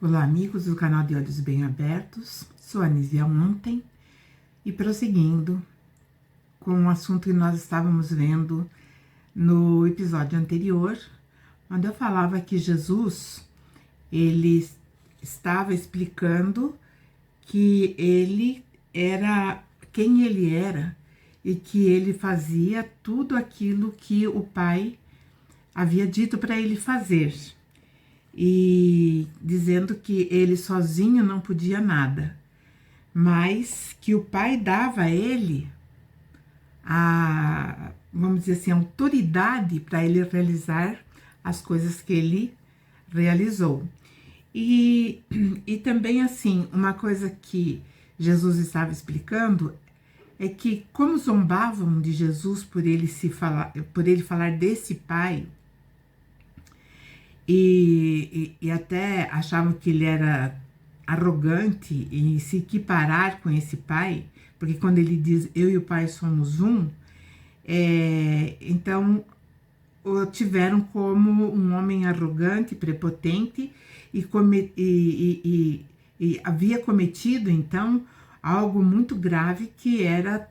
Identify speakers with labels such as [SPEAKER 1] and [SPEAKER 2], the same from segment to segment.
[SPEAKER 1] Olá, amigos do canal de Olhos Bem Abertos. Sou a Nízia Ontem e prosseguindo com o assunto que nós estávamos vendo no episódio anterior, onde eu falava que Jesus, ele estava explicando que ele era quem ele era e que ele fazia tudo aquilo que o Pai havia dito para ele fazer. E dizendo que ele sozinho não podia nada, mas que o Pai dava a ele vamos dizer assim, a autoridade para ele realizar as coisas que ele realizou. E também assim, uma coisa que Jesus estava explicando é que como zombavam de Jesus por ele falar desse Pai, e até achavam que ele era arrogante em se equiparar com esse Pai, porque quando ele diz eu e o Pai somos um, então o tiveram como um homem arrogante, prepotente e havia cometido então algo muito grave, que era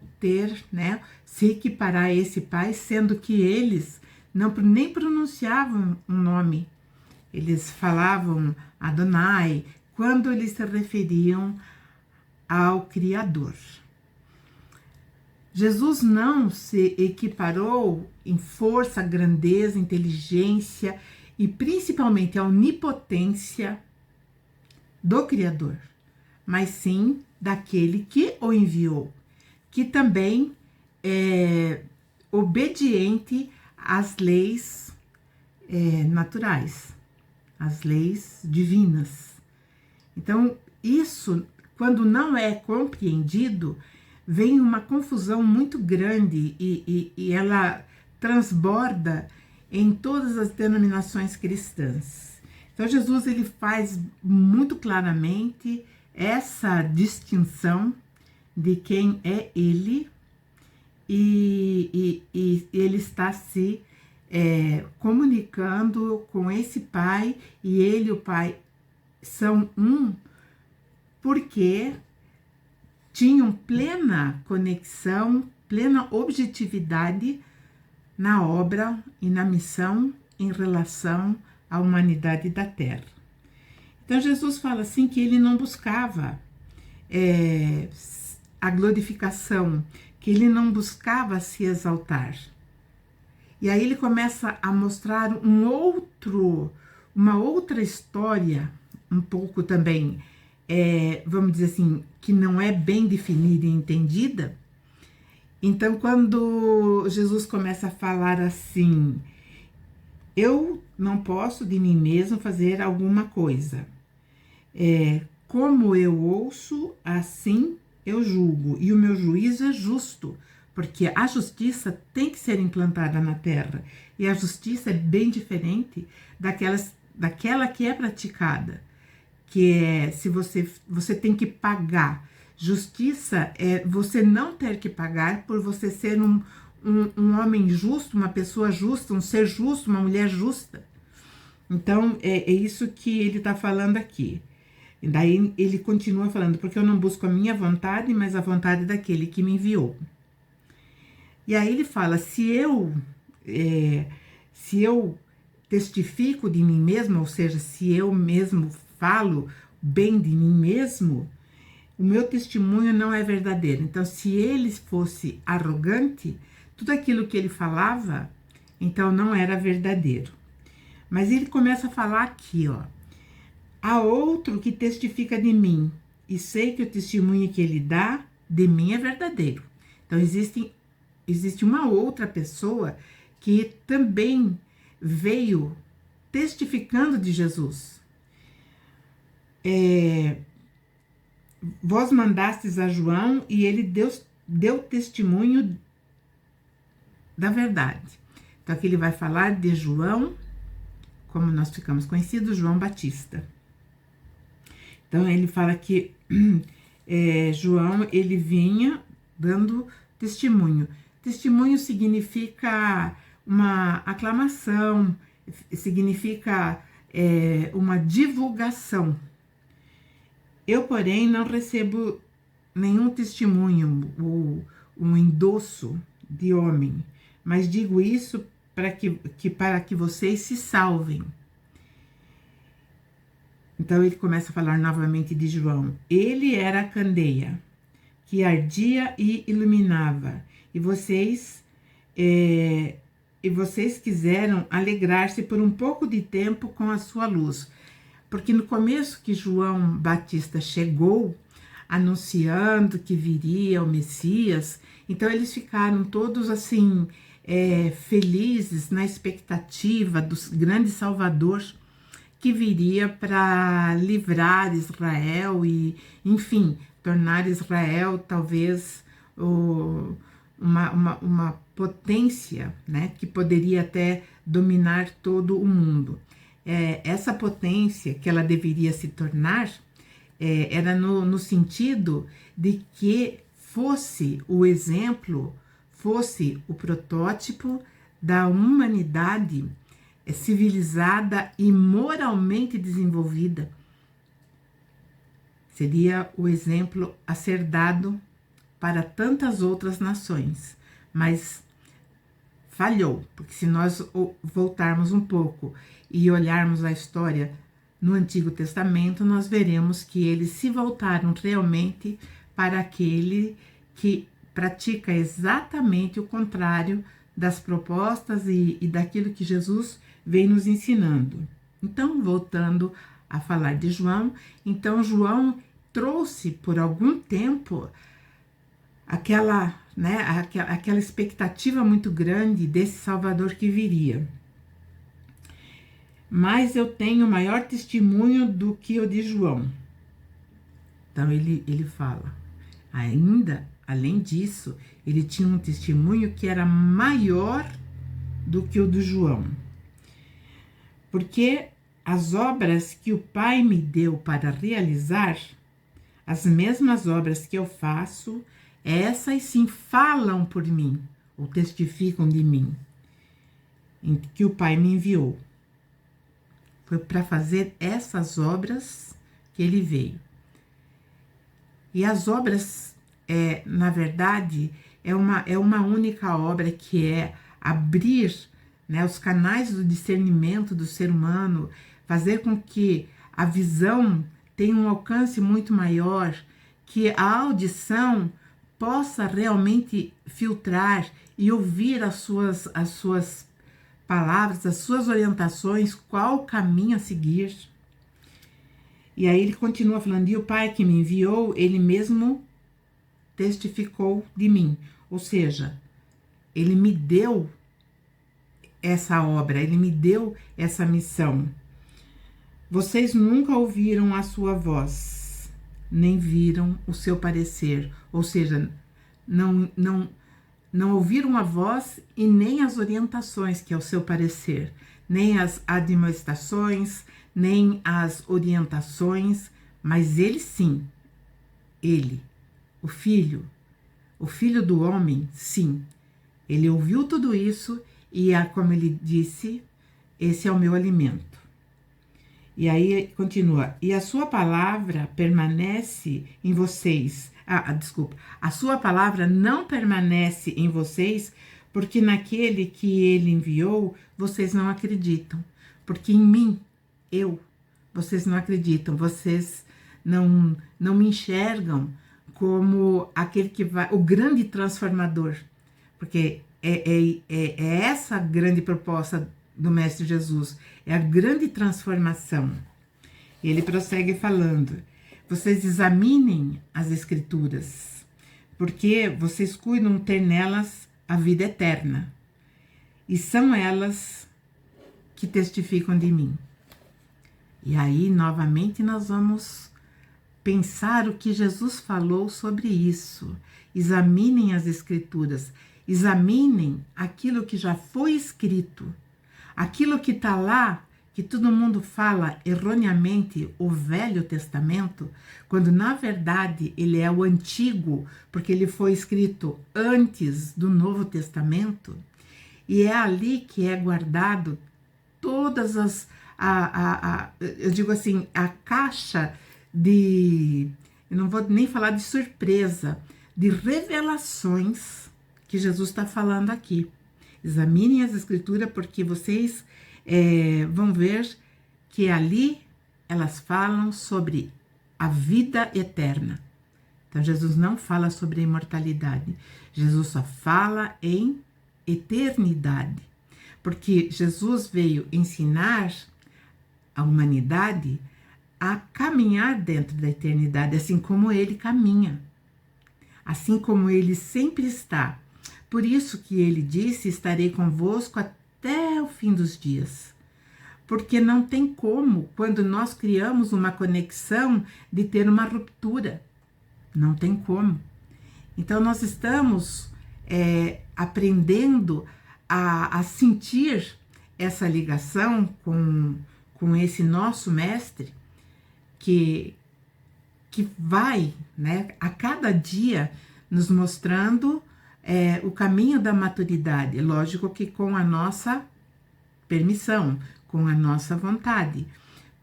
[SPEAKER 1] se equiparar a esse Pai, sendo que eles nem pronunciavam um nome. Eles falavam Adonai quando eles se referiam ao Criador. Jesus não se equiparou em força, grandeza, inteligência e principalmente a onipotência do Criador, mas sim daquele que o enviou, que também é obediente às leis naturais, as leis divinas. Então, isso, quando não é compreendido, vem uma confusão muito grande e ela transborda em todas as denominações cristãs. Então, Jesus ele faz muito claramente essa distinção de quem é ele e ele está se comunicando com esse Pai, e ele e o Pai são um, porque tinham plena conexão, plena objetividade na obra e na missão em relação à humanidade da Terra. Então Jesus fala assim que ele não buscava a glorificação, que ele não buscava se exaltar. E aí ele começa a mostrar uma outra história, um pouco também, vamos dizer assim, que não é bem definida e entendida. Então, quando Jesus começa a falar assim, eu não posso de mim mesmo fazer alguma coisa. Como eu ouço, assim eu julgo, e o meu juízo é justo, porque a justiça tem que ser implantada na terra, e a justiça é bem diferente daquela que é praticada, que é se você tem que pagar. Justiça é você não ter que pagar por você ser um homem justo, uma pessoa justa, um ser justo, uma mulher justa. Então, é isso que ele está falando aqui. E daí ele continua falando, porque eu não busco a minha vontade, mas a vontade daquele que me enviou. E aí ele fala, se eu testifico de mim mesmo, ou seja, se eu mesmo falo bem de mim mesmo, o meu testemunho não é verdadeiro. Então, se ele fosse arrogante, tudo aquilo que ele falava, então não era verdadeiro. Mas ele começa a falar aqui, ó. Há outro que testifica de mim, e sei que o testemunho que ele dá de mim é verdadeiro. Então, existe uma outra pessoa que também veio testificando de Jesus. Vós mandastes a João e ele deu testemunho da verdade. Então aqui ele vai falar de João, como nós ficamos conhecidos, João Batista. Então ele fala que João ele vinha dando testemunho. Testemunho significa uma aclamação, significa uma divulgação. Eu, porém, não recebo nenhum testemunho ou um endosso de homem, mas digo isso para que vocês se salvem. Então ele começa a falar novamente de João. Ele era a candeia que ardia e iluminava, e vocês quiseram alegrar-se por um pouco de tempo com a sua luz. Porque no começo que João Batista chegou, anunciando que viria o Messias, então eles ficaram todos assim, felizes na expectativa do grande Salvador que viria para livrar Israel e, enfim, tornar Israel talvez uma potência, né, que poderia até dominar todo o mundo. Essa potência que ela deveria se tornar era no sentido de que fosse o exemplo, fosse o protótipo da humanidade civilizada e moralmente desenvolvida. Seria o exemplo a ser dado para tantas outras nações, mas falhou, porque se nós voltarmos um pouco e olharmos a história no Antigo Testamento, nós veremos que eles se voltaram realmente para aquele que pratica exatamente o contrário das propostas e daquilo que Jesus vem nos ensinando. Então, voltando a falar de João, então João trouxe por algum tempo aquela expectativa muito grande desse Salvador que viria. Mas eu tenho maior testemunho do que o de João. Então ele fala, ainda, além disso, ele tinha um testemunho que era maior do que o do João. Porque as obras que o Pai me deu para realizar, as mesmas obras que eu faço, essas sim falam por mim, ou testificam de mim, em que o Pai me enviou. Foi para fazer essas obras que ele veio. E as obras, na verdade, é uma única obra, que é abrir, né, os canais do discernimento do ser humano, fazer com que a visão tenha um alcance muito maior, que a audição possa realmente filtrar e ouvir as suas palavras, as suas orientações, qual caminho a seguir. E aí ele continua falando, e o Pai que me enviou, ele mesmo testificou de mim. Ou seja, ele me deu essa obra, ele me deu essa missão. Vocês nunca ouviram a sua voz, nem viram o seu parecer. Ou seja, não ouviram a voz e nem as orientações, que é o seu parecer, nem as admoestações, nem as orientações, mas ele sim, ele, o filho do homem, sim, ele ouviu tudo isso e, como ele disse, esse é o meu alimento. E aí continua, e a sua palavra permanece em vocês. A sua palavra não permanece em vocês, porque naquele que ele enviou, vocês não acreditam. Porque em mim, vocês não acreditam, vocês não me enxergam como aquele que vai, o grande transformador. Porque é essa a grande proposta do Mestre Jesus, é a grande transformação. Ele prossegue falando, vocês examinem as Escrituras, porque vocês cuidam ter nelas a vida eterna, e são elas que testificam de mim. E aí, novamente, nós vamos pensar o que Jesus falou sobre isso. Examinem as Escrituras, examinem aquilo que já foi escrito, aquilo que está lá, que todo mundo fala erroneamente, o Velho Testamento, quando na verdade ele é o Antigo, porque ele foi escrito antes do Novo Testamento, e é ali que é guardado todas eu digo assim, a caixa eu não vou nem falar de surpresa, de revelações que Jesus está falando aqui. Examinem as escrituras, porque vocês vão ver que ali elas falam sobre a vida eterna. Então, Jesus não fala sobre a imortalidade. Jesus só fala em eternidade. Porque Jesus veio ensinar a humanidade a caminhar dentro da eternidade, assim como ele caminha. Assim como ele sempre está. Por isso que ele disse, estarei convosco até o fim dos dias. Porque não tem como, quando nós criamos uma conexão, de ter uma ruptura. Não tem como. Então, nós estamos aprendendo a sentir essa ligação com esse nosso mestre, que vai, né, a cada dia nos mostrando o caminho da maturidade. Lógico que com a nossa permissão, com a nossa vontade.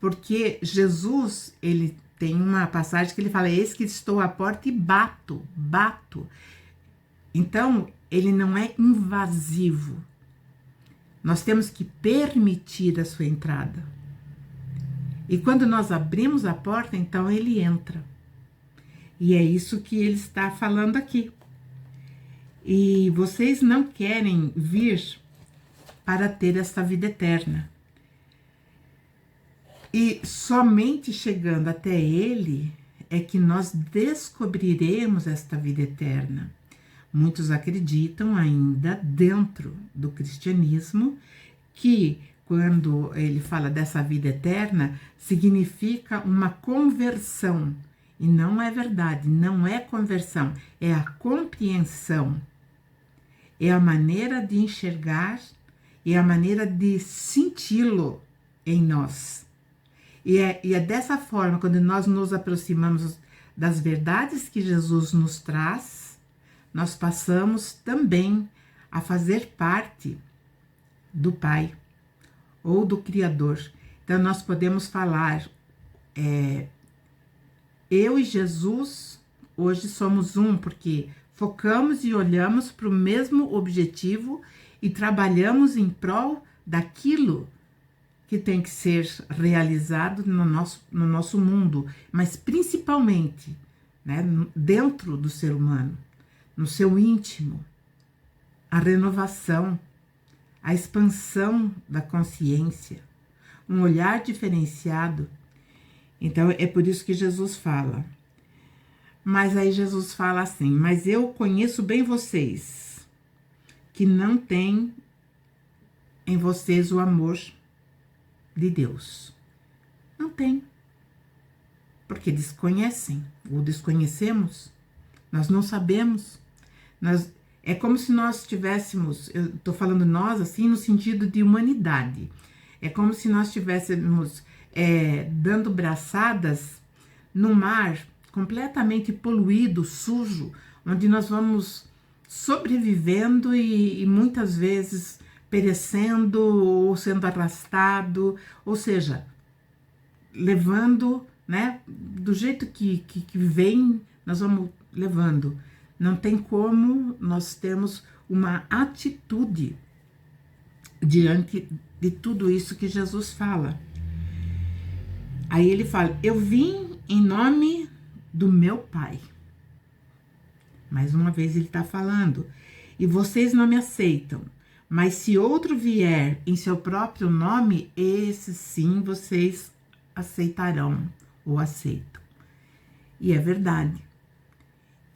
[SPEAKER 1] Porque Jesus, ele tem uma passagem que ele fala, eis que estou à porta e bato. Então, ele não é invasivo. Nós temos que permitir a sua entrada. E quando nós abrimos a porta, então ele entra. E é isso que ele está falando aqui. E vocês não querem vir para ter esta vida eterna. E somente chegando até ele é que nós descobriremos esta vida eterna. Muitos acreditam ainda dentro do cristianismo que quando ele fala dessa vida eterna, significa uma conversão. E não é verdade, não é conversão, é a compreensão. É a maneira de enxergar, é a maneira de senti-lo em nós. E é dessa forma, quando nós nos aproximamos das verdades que Jesus nos traz, nós passamos também a fazer parte do Pai ou do Criador. Então, nós podemos falar, eu e Jesus hoje somos um, porque focamos e olhamos para o mesmo objetivo e trabalhamos em prol daquilo que tem que ser realizado no nosso mundo, mas principalmente, né, dentro do ser humano, no seu íntimo, a renovação, a expansão da consciência, um olhar diferenciado. Então, é por isso que Jesus fala. Mas aí Jesus fala assim, mas eu conheço bem vocês, que não têm em vocês o amor de Deus. Não tem. Porque desconhecem, ou desconhecemos, nós não sabemos. É como se nós tivéssemos, eu estou falando nós assim, no sentido de humanidade. É como se nós estivéssemos dando braçadas no mar completamente poluído, sujo, onde nós vamos sobrevivendo e muitas vezes perecendo ou sendo arrastado, ou seja, levando, né, do jeito que vem, nós vamos levando. Não tem como nós termos uma atitude diante de tudo isso que Jesus fala. Aí ele fala, eu vim em nome do meu Pai. Mais uma vez ele está falando, e vocês não me aceitam, mas se outro vier em seu próprio nome, esse sim vocês aceitarão ou aceitam. E é verdade.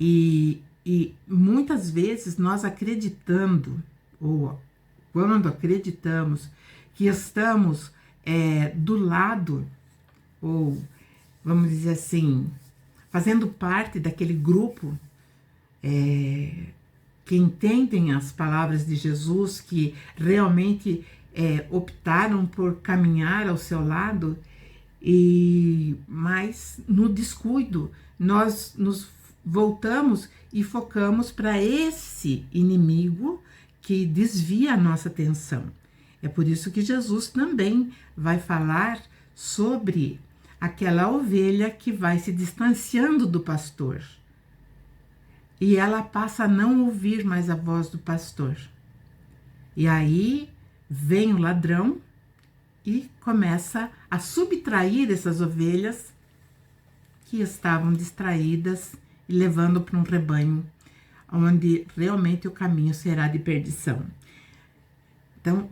[SPEAKER 1] E muitas vezes nós acreditando, ou quando acreditamos que estamos do lado, ou vamos dizer assim, fazendo parte daquele grupo que entendem as palavras de Jesus, que realmente optaram por caminhar ao seu lado, mas no descuido nós nos voltamos e focamos para esse inimigo que desvia a nossa atenção. É por isso que Jesus também vai falar sobre aquela ovelha que vai se distanciando do pastor. E ela passa a não ouvir mais a voz do pastor. E aí vem o ladrão e começa a subtrair essas ovelhas que estavam distraídas e levando para um rebanho onde realmente o caminho será de perdição. Então,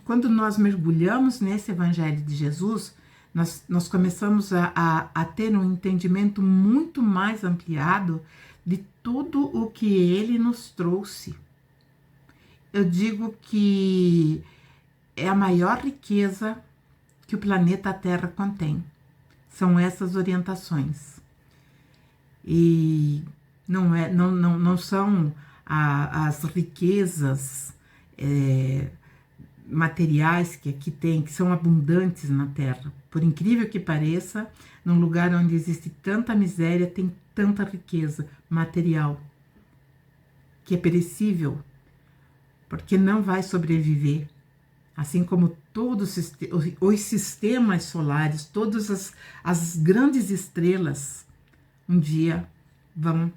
[SPEAKER 1] quando nós mergulhamos nesse Evangelho de Jesus, nós começamos a ter um entendimento muito mais ampliado de tudo o que ele nos trouxe. Eu digo que é a maior riqueza que o planeta Terra contém. São essas orientações. E não são as riquezas materiais que aqui tem, que são abundantes na Terra. Por incrível que pareça, num lugar onde existe tanta miséria, tem tanta riqueza material, que é perecível, porque não vai sobreviver. Assim como todos os sistemas solares, todas as grandes estrelas, um dia vão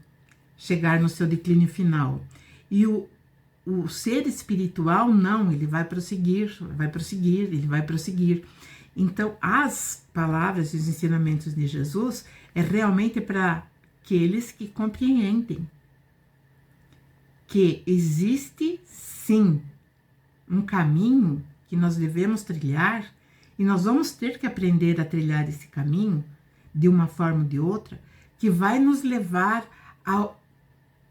[SPEAKER 1] chegar no seu declínio final. E o ser espiritual, não, ele vai prosseguir. Então, as palavras e os ensinamentos de Jesus é realmente para aqueles que compreendem que existe, sim, um caminho que nós devemos trilhar, e nós vamos ter que aprender a trilhar esse caminho de uma forma ou de outra, que vai nos levar a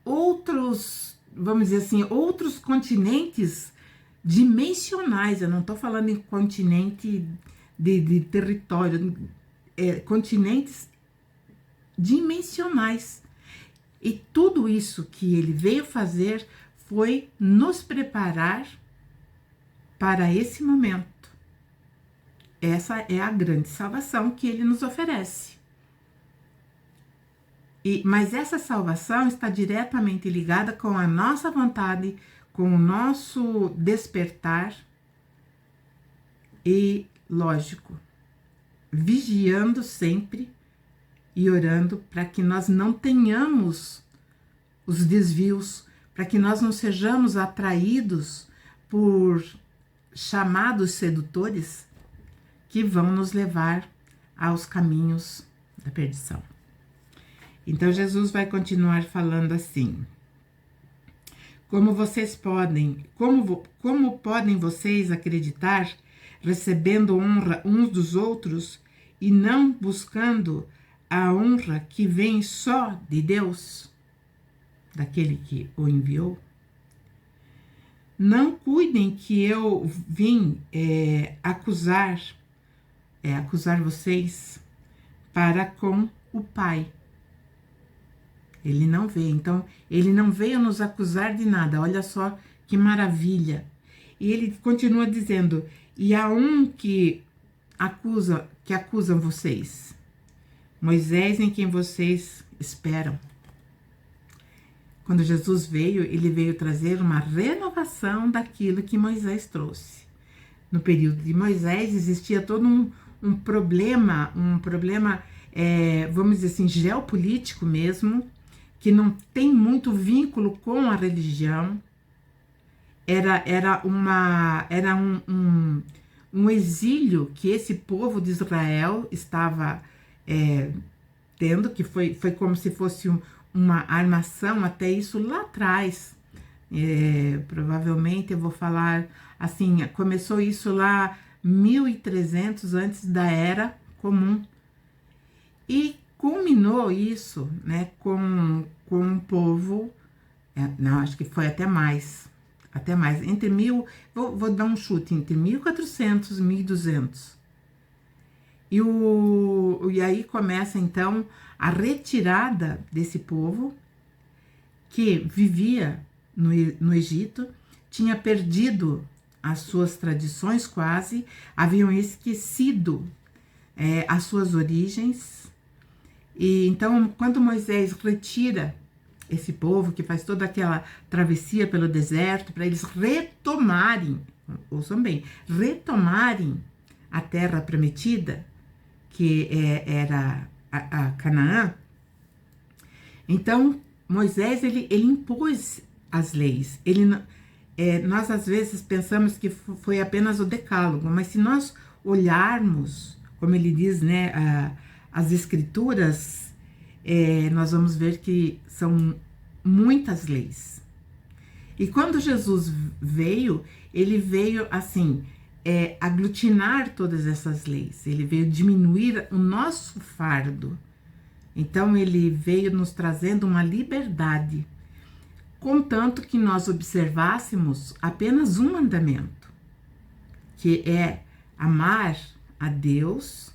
[SPEAKER 1] outros, vamos dizer assim, outros continentes dimensionais. Eu não estou falando em continente de território, continentes dimensionais. E tudo isso que ele veio fazer foi nos preparar para esse momento. Essa é a grande salvação que ele nos oferece. Mas essa salvação está diretamente ligada com a nossa vontade, com o nosso despertar e, lógico, vigiando sempre e orando para que nós não tenhamos os desvios, para que nós não sejamos atraídos por chamados sedutores que vão nos levar aos caminhos da perdição. Então Jesus vai continuar falando assim: como podem vocês acreditar recebendo honra uns dos outros e não buscando a honra que vem só de Deus, daquele que o enviou? Não cuidem que eu vim acusar vocês para com o Pai. Ele não veio, então, ele não veio nos acusar de nada. Olha só que maravilha. E ele continua dizendo: e há um que acusam vocês, Moisés, em quem vocês esperam. Quando Jesus veio, ele veio trazer uma renovação daquilo que Moisés trouxe. No período de Moisés existia todo um problema, vamos dizer assim, geopolítico mesmo, que não tem muito vínculo com a religião. Era um exílio que esse povo de Israel estava tendo, que foi como se fosse uma armação até isso lá atrás. Provavelmente eu vou falar assim, começou isso lá 1300 antes da Era Comum. E culminou isso, né, com um povo, não, acho que foi até mais, vou dar um chute, entre 1400 e 1200. E aí começa então a retirada desse povo que vivia no Egito, tinha perdido as suas tradições quase, haviam esquecido as suas origens. E então, quando Moisés retira esse povo, que faz toda aquela travessia pelo deserto, para eles retomarem, ouçam bem, retomarem a terra prometida, que era a Canaã. Então, Moisés, ele impôs as leis. Nós, às vezes, pensamos que foi apenas o decálogo, mas se nós olharmos, como ele diz, né, as escrituras, nós vamos ver que são muitas leis. E quando Jesus veio, ele veio, assim, aglutinar todas essas leis. Ele veio diminuir o nosso fardo. Então, ele veio nos trazendo uma liberdade, contanto que nós observássemos apenas um mandamento, que é amar a Deus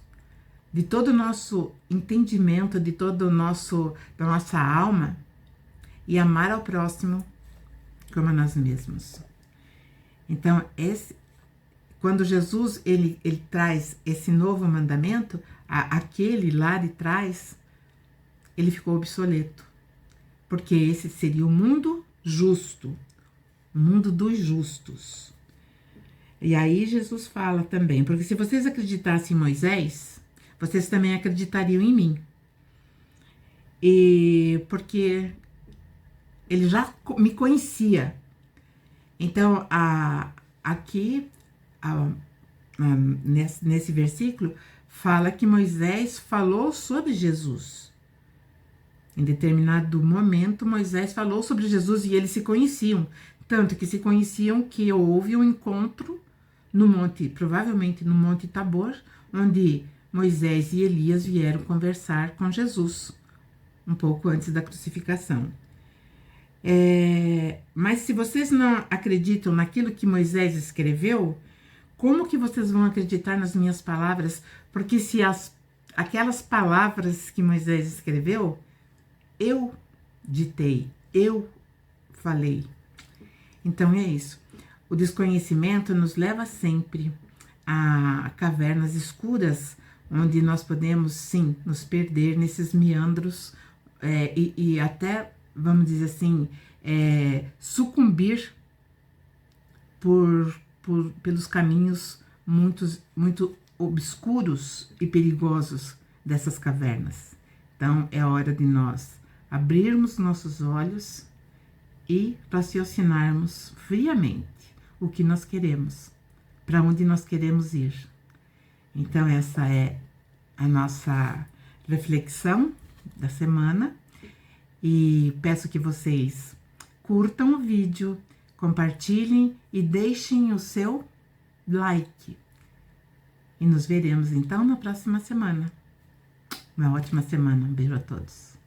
[SPEAKER 1] de todo o nosso entendimento, de todo da nossa alma, e amar ao próximo como a nós mesmos. Então, quando Jesus ele traz esse novo mandamento, aquele lá de trás, ele ficou obsoleto, porque esse seria o mundo justo, o mundo dos justos. E aí Jesus fala também, porque se vocês acreditassem em Moisés, vocês também acreditariam em mim. E porque ele já me conhecia. Então, aqui, nesse versículo, fala que Moisés falou sobre Jesus. Em determinado momento, Moisés falou sobre Jesus e eles se conheciam. Tanto que se conheciam que houve um encontro no monte, provavelmente no Monte Tabor, onde Moisés e Elias vieram conversar com Jesus, um pouco antes da crucificação. Mas se vocês não acreditam naquilo que Moisés escreveu, como que vocês vão acreditar nas minhas palavras? Porque se aquelas palavras que Moisés escreveu, eu ditei, eu falei. Então é isso. O desconhecimento nos leva sempre a cavernas escuras, onde nós podemos, sim, nos perder nesses meandros e até, vamos dizer assim, sucumbir pelos caminhos muito obscuros e perigosos dessas cavernas. Então, é hora de nós abrirmos nossos olhos e raciocinarmos friamente o que nós queremos, para onde nós queremos ir. Então, essa é a nossa reflexão da semana e peço que vocês curtam o vídeo, compartilhem e deixem o seu like. E nos veremos então na próxima semana. Uma ótima semana. Um beijo a todos.